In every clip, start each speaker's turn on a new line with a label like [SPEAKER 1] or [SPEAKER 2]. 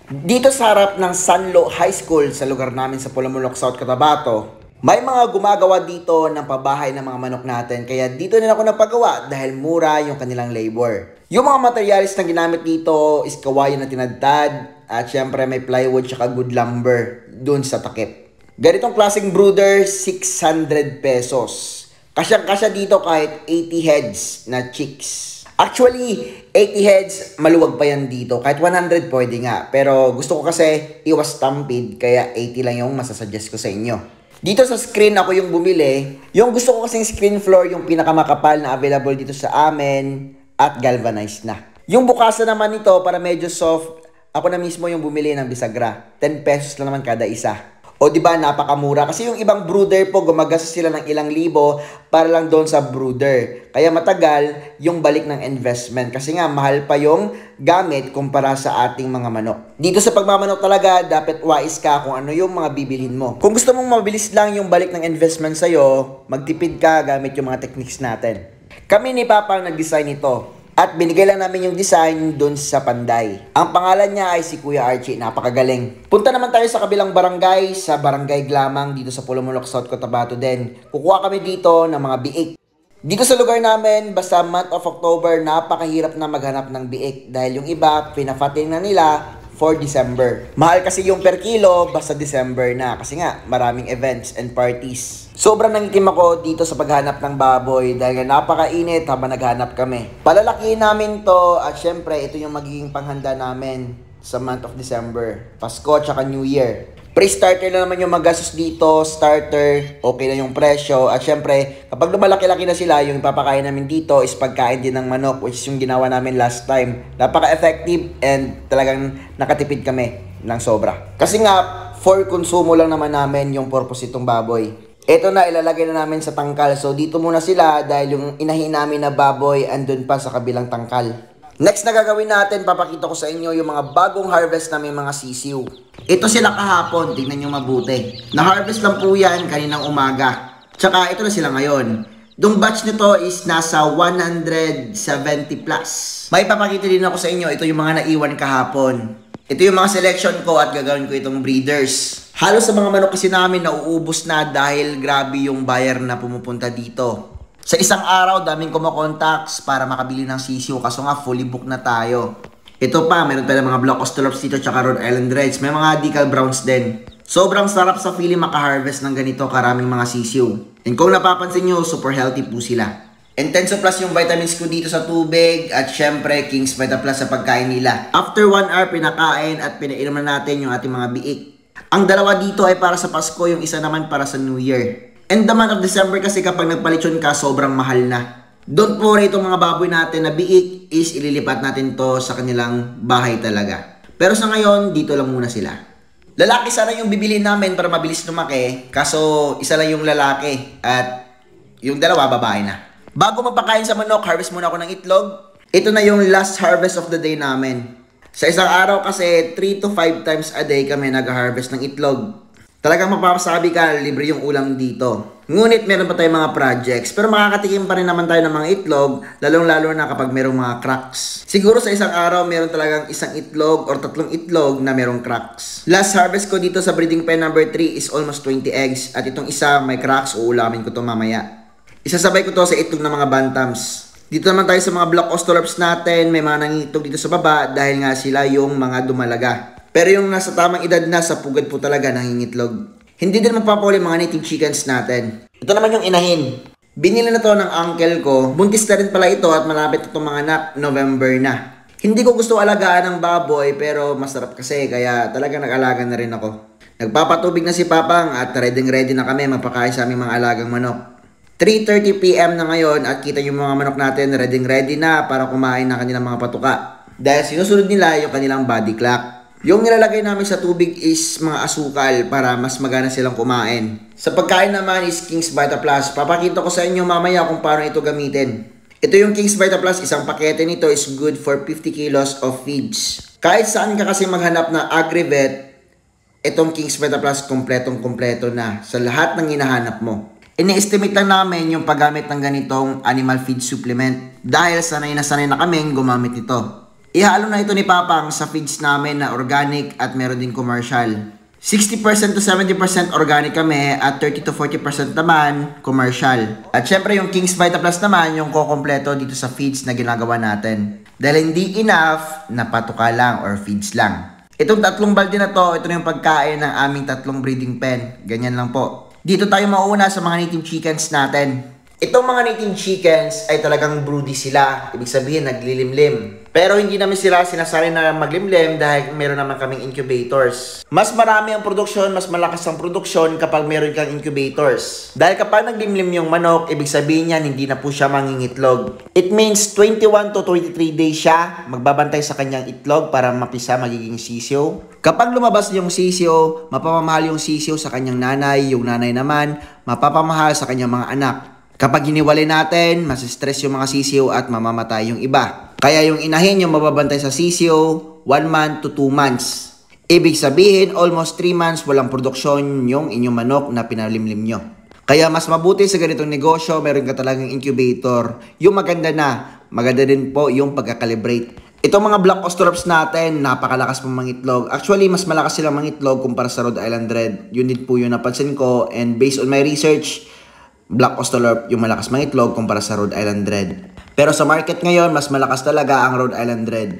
[SPEAKER 1] Dito sa harap ng Sanlo High School sa lugar namin sa Pulamulok, South Cotabato, may mga gumagawa dito ng pabahay ng mga manok natin. Kaya dito nila ako napagawa dahil mura yung kanilang labor. Yung mga materials na ginamit dito is kawayan na tinadtad at syempre may plywood tsaka good lumber dun sa takip. Ganitong klaseng brooder, 600 pesos. Kasyang-kasya dito kahit 80 heads na chicks. Actually, 80 heads, maluwag pa yan dito. Kahit 100 pwede nga. Pero gusto ko kasi iwas stampede, kaya 80 lang yung masasuggest ko sa inyo. Dito sa screen ako yung bumili. Yung gusto ko kasing screen floor, yung pinakamakapal na available dito sa amin at galvanized na. Yung bukasan naman nito para medyo soft, ako na mismo yung bumili ng bisagra. 10 pesos lang naman kada isa. O di ba napakamura kasi yung ibang brooder po gumagastos sila ng ilang libo para lang doon sa brooder. Kaya matagal yung balik ng investment kasi nga mahal pa yung gamit kumpara sa ating mga manok. Dito sa pagmamanok talaga dapat wise ka kung ano yung mga bibilhin mo. Kung gusto mong mabilis lang yung balik ng investment sa'yo, magtipid ka gamit yung mga techniques natin. Kami ni Papa ang nag-design ito. At binigay lang namin yung design dun sa Panday. Ang pangalan niya ay si Kuya Archie, napakagaling. Punta naman tayo sa kabilang barangay, sa Barangay Glamang, dito sa Pulamulok, South Cotabato din. Kukuha kami dito ng mga biik. Dito sa lugar namin, basta month of October, napakahirap na maghanap ng biik. Dahil yung iba, pinafating na nila for December. Mahal kasi yung per kilo, basta December na. Kasi nga, maraming events and parties. Sobrang nangitim ako dito sa paghanap ng baboy dahil napakainit habang naghanap kami. Palalakihin namin to at syempre ito yung magiging panghanda namin sa month of December. Pasko tsaka New Year. Pre-starter lang naman yung magastos dito, starter, okay na yung presyo. At syempre, kapag lumalaki-laki na sila, yung ipapakain namin dito is pagkain din ng manok, which is yung ginawa namin last time. Napaka-effective and talagang nakatipid kami ng sobra. Kasi nga, for konsumo lang naman namin yung purpose itong baboy. Ito na, ilalagay na namin sa tangkal. So, dito muna sila dahil yung inahin namin na baboy andun pa sa kabilang tangkal. Next na gagawin natin, papakita ko sa inyo yung mga bagong harvest namin mga sisiw. Ito sila kahapon, tingnan nyo mabuti. Na-harvest lang po yan kaninang umaga. Tsaka ito na sila ngayon. Yung batch nito is nasa 170 plus. May papakita din ako sa inyo, ito yung mga naiwan kahapon. Ito yung mga selection ko at gagawin ko itong breeders. Halos sa mga manok kasi namin nauubos na dahil grabe yung buyer na pumupunta dito. Sa isang araw, daming kumakontacts para makabili ng sisiw kaso nga fully booked na tayo. Ito pa, meron tayo mga Black Australops dito tsaka Rhode Island Reds. May mga Decal Browns din. Sobrang sarap sa feeling makaharvest ng ganito karaming mga sisiw. And kung napapansin nyo, super healthy po sila. Intenso Plus yung vitamins ko dito sa tubig at syempre King's Vita Plus sa pagkain nila. After 1 hour, pinakain at pinainom na natin yung ating mga biik. Ang dalawa dito ay para sa Pasko, yung isa naman para sa New Year. And the month of December kasi kapag nagpalitsyon ka, sobrang mahal na. Don't worry, itong mga baboy natin na biik is ililipat natin to sa kanilang bahay talaga. Pero sa ngayon, dito lang muna sila. Lalaki sana yung bibili namin para mabilis lumaki, kaso isa lang yung lalaki at yung dalawa babae na. Bago mapakain sa manok, harvest muna ako ng itlog. Ito na yung last harvest of the day namin. Sa isang araw kasi 3 to 5 times a day kami nag-harvest ng itlog. Talagang mapapasabi ka, libre yung ulam dito. Ngunit meron pa tayong mga projects, pero makakatikim pa rin naman tayo ng mga itlog, lalong-lalo na kapag merong mga cracks. Siguro sa isang araw, meron talagang isang itlog or 3 itlog na merong cracks. Last harvest ko dito sa breeding pen number 3 is almost 20 eggs, at itong isa may cracks, uulamin ko to mamaya. Isasabay ko to sa itlog ng mga bantams. Dito naman tayo sa mga Black Australops natin, may mga nangitlog dito sa baba dahil nga sila yung mga dumalaga. Pero yung nasa tamang edad na, sa pugad po talaga nangingitlog. Hindi din magpapahuli mga native chickens natin. Ito naman yung inahin. Binili na to ng uncle ko. Buntis na rin pala ito at malapit itong mga anak, November na. Hindi ko gusto alagaan ng baboy pero masarap kasi kaya talaga nag-alaga na rin ako. Nagpapatubig na si Papang at ready na kami magpakain sa aming mga alagang manok. 3:30 PM na ngayon at kita yung mga manok natin ready na para kumain ng kanilang mga patuka. Dahil sinusunod nila yung kanilang body clock. Yung nilalagay namin sa tubig is mga asukal para mas magana silang kumain. Sa pagkain naman is King's Vita Plus. Papakita ko sa inyo mamaya kung paano ito gamitin. Ito yung King's Vita Plus, isang pakete nito is good for 50 kilos of feeds. Kahit saan ka kasi maghanap na agri-vet, itong King's Vita Plus kompletong-kompleto na sa lahat ng hinahanap mo. Ini-estimate lang namin yung paggamit ng ganitong animal feed supplement dahil sanay na kaming gumamit nito. Ihalo na ito ni Papang sa feeds namin na organic at meron din commercial. 60% to 70% organic kami at 30 to 40% naman commercial. At syempre yung King's Vita Plus naman yung kukompleto dito sa feeds na ginagawa natin. Dahil hindi enough na patuka lang or feeds lang. Itong 3 balde na to, ito na yung pagkain ng aming 3 breeding pen. Ganyan lang po. Dito tayo mauna sa mga native chickens natin. Itong mga native chickens ay talagang broody sila. Ibig sabihin, naglilimlim. Pero hindi namin sila sinasari na maglimlim dahil meron naman kaming incubators. Mas marami ang produksyon, mas malakas ang produksyon kapag meron kang incubators. Dahil kapag naglimlim yung manok, ibig sabihin niyan, hindi na po siya mangingitlog. It means 21 to 23 days siya magbabantay sa kanyang itlog para mapisa magiging sisiyo. Kapag lumabas yung sisiyo, mapapamahal yung sisiyo sa kanyang nanay, yung nanay naman, mapapamahal sa kanyang mga anak. Kapag hiniwalay natin, masistress yung mga sisiyo at mamamatay yung iba. Kaya yung inahin yung mababantay sa sisiyo, 1 month to 2 months. Ibig sabihin, almost 3 months walang produksyon yung inyong manok na pinalimlim nyo. Kaya mas mabuti sa ganitong negosyo, meron ka talagang incubator. Yung maganda din po yung pagkakalibrate. Itong mga Black Australops natin, napakalakas pong mangitlog. Actually, mas malakas silang mangitlog kumpara sa Rhode Island Red. Yun din po yung napansin ko. And based on my research, Black Australorp yung malakas mangitlog kumpara sa Rhode Island Red. Pero sa market ngayon, mas malakas talaga ang Rhode Island Red.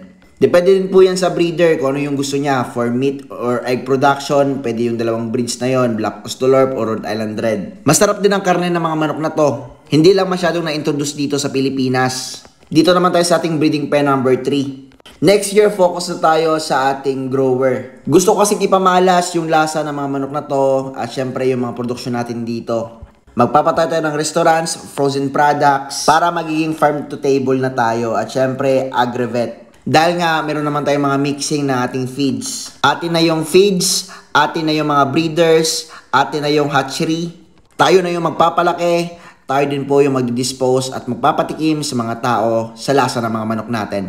[SPEAKER 1] Depende din po yan sa breeder kung ano yung gusto niya. For meat or egg production, pwede yung dalawang breeds na yon, Black Australorp or Rhode Island Red. Masarap din ang karne ng mga manok na to. Hindi lang masyadong na-introduce dito sa Pilipinas. Dito naman tayo sa ating breeding pen number 3. Next year, focus na tayo sa ating grower. Gusto ko kasing ipamalas yung lasa ng mga manok na to at syempre yung mga produksyon natin dito. Magpapatayo tayo ng restaurants, frozen products, para magiging farm to table na tayo. At syempre, agri-vet. Dahil nga, meron naman tayong mga mixing na ating feeds. Atin na yung feeds, atin na yung mga breeders, atin na yung hatchery. Tayo na yung magpapalaki, tayo din po yung magdidispose at magpapatikim sa mga tao sa lasa ng mga manok natin.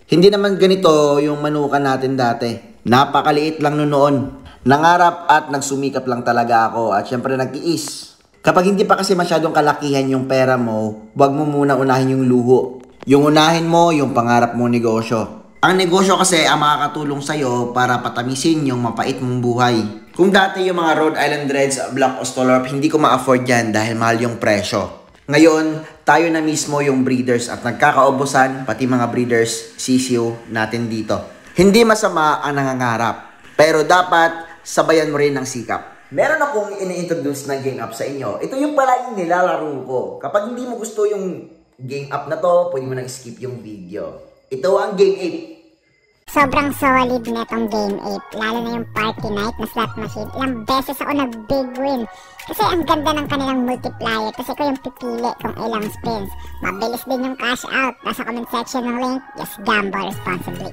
[SPEAKER 1] Hindi naman ganito yung manukan natin dati. Napakaliit lang noon. Nangarap at nagsumikap lang talaga ako at syempre nagtiis. Kapag hindi pa kasi masyadong kalakihan yung pera mo, huwag mo muna unahin yung luho. Yung unahin mo, yung pangarap mong negosyo. Ang negosyo kasi ang makakatulong sa'yo para patamisin yung mapait mong buhay. Kung dati yung mga Rhode Island Reds, Black Australorp, hindi ko ma-afford yan dahil mahal yung presyo. Ngayon, tayo na mismo yung breeders at nagkakaubusan, pati mga breeders, sisiyo natin dito. Hindi masama ang nangangarap, pero dapat sabayan mo rin ng sikap. Meron akong ini-introduce na game app sa inyo. Ito yung palaging nilalaro ko. Kapag hindi mo gusto yung game app na to, pwede mo nang skip yung video. Ito ang Game 8.
[SPEAKER 2] Sobrang solid na itong Game 8. Lalo na yung Party Night na slot machine. Ilang beses ako nag-big win. Kasi ang ganda ng kanilang multiplier. Kasi ko yung pipili kung ilang spins. Mabilis din yung cash out. Nasa comment section ng link. Just gamble responsibly.